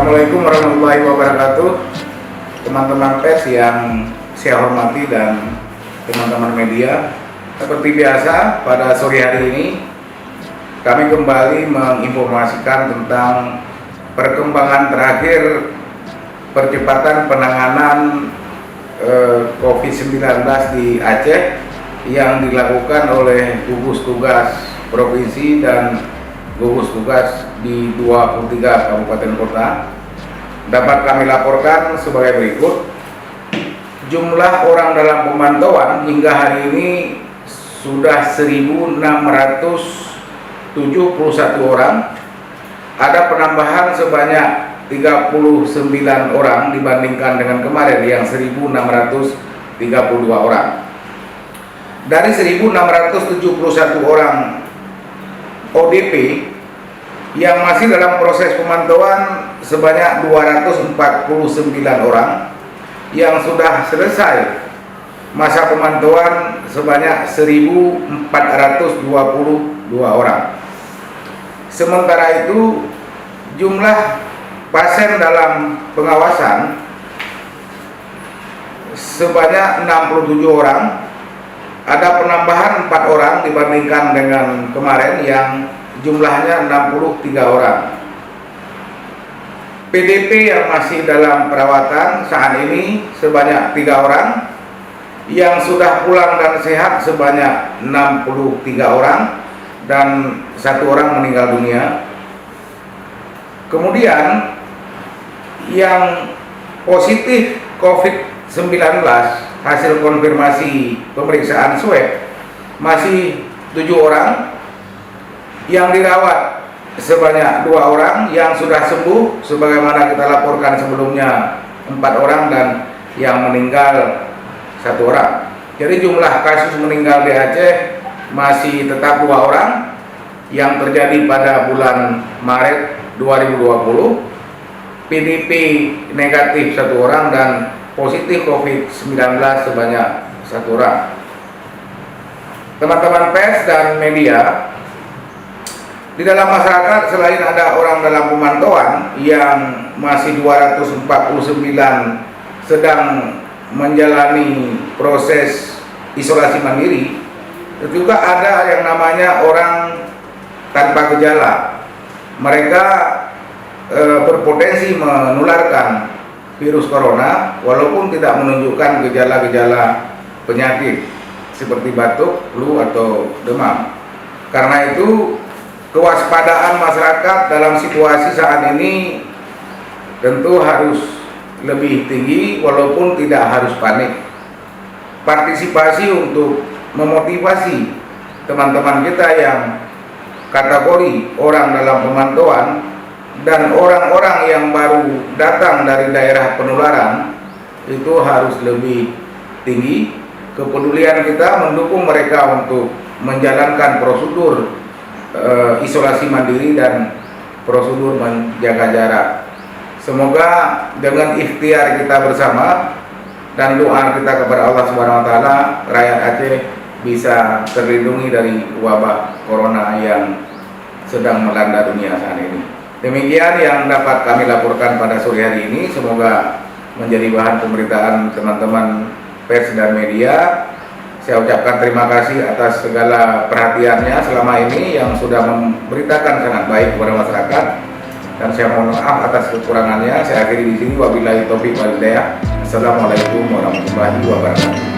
Assalamualaikum warahmatullahi wabarakatuh. Teman-teman pers yang saya hormati dan teman-teman media, seperti biasa pada sore hari ini kami kembali menginformasikan tentang perkembangan terakhir percepatan penanganan COVID-19 di Aceh yang dilakukan oleh gugus tugas provinsi dan gugus tugas di 23 kabupaten kota. Dapat kami laporkan sebagai berikut. Jumlah orang dalam pemantauan hingga hari ini sudah 1.671 orang. Ada penambahan sebanyak 39 orang dibandingkan dengan kemarin yang 1.632 orang. Dari 1.671 orang ODP yang masih dalam proses pemantauan sebanyak 249 orang, yang sudah selesai masa pemantauan sebanyak 1.422 orang. Sementara itu jumlah pasien dalam pengawasan sebanyak 67 orang. Ada penambahan 4 orang dibandingkan dengan kemarin yang jumlahnya 63 orang. PDP yang masih dalam perawatan saat ini sebanyak 3 orang, yang sudah pulang dan sehat sebanyak 63 orang, dan 1 orang meninggal dunia. Kemudian yang positif COVID-19 hasil konfirmasi pemeriksaan swab masih 7 orang, yang dirawat sebanyak 2 orang, yang sudah sembuh sebagaimana kita laporkan sebelumnya 4 orang, dan yang meninggal 1 orang. Jadi jumlah kasus meninggal di Aceh masih tetap 2 orang yang terjadi pada bulan Maret 2020. PDP negatif 1 orang dan positif COVID-19 sebanyak 1 orang. Teman-teman pers dan media, di dalam masyarakat selain ada orang dalam pemantauan yang masih 249 sedang menjalani proses isolasi mandiri, juga ada yang namanya orang tanpa gejala. Mereka berpotensi menularkan virus corona walaupun tidak menunjukkan gejala-gejala penyakit seperti batuk, flu, atau demam. Karena itu kewaspadaan masyarakat dalam situasi saat ini tentu harus lebih tinggi walaupun tidak harus panik. Partisipasi untuk memotivasi teman-teman kita yang kategori orang dalam pemantauan dan orang-orang yang baru datang dari daerah penularan itu harus lebih tinggi. Kepedulian kita mendukung mereka untuk menjalankan prosedur isolasi mandiri dan prosedur menjaga jarak. Semoga dengan ikhtiar kita bersama dan doa kita kepada Allah Subhanahu wa taala, rakyat Aceh bisa terlindungi dari wabah corona yang sedang melanda dunia saat ini. Demikian yang dapat kami laporkan pada sore hari ini. Semoga menjadi bahan pemberitaan teman-teman pers dan media. Saya ucapkan terima kasih atas segala perhatiannya selama ini yang sudah memberitakan sangat baik kepada masyarakat. Dan saya mohon maaf atas kekurangannya. Saya akhiri di sini. Wabillahi taufiq wal hidayah. Assalamualaikum warahmatullahi wabarakatuh.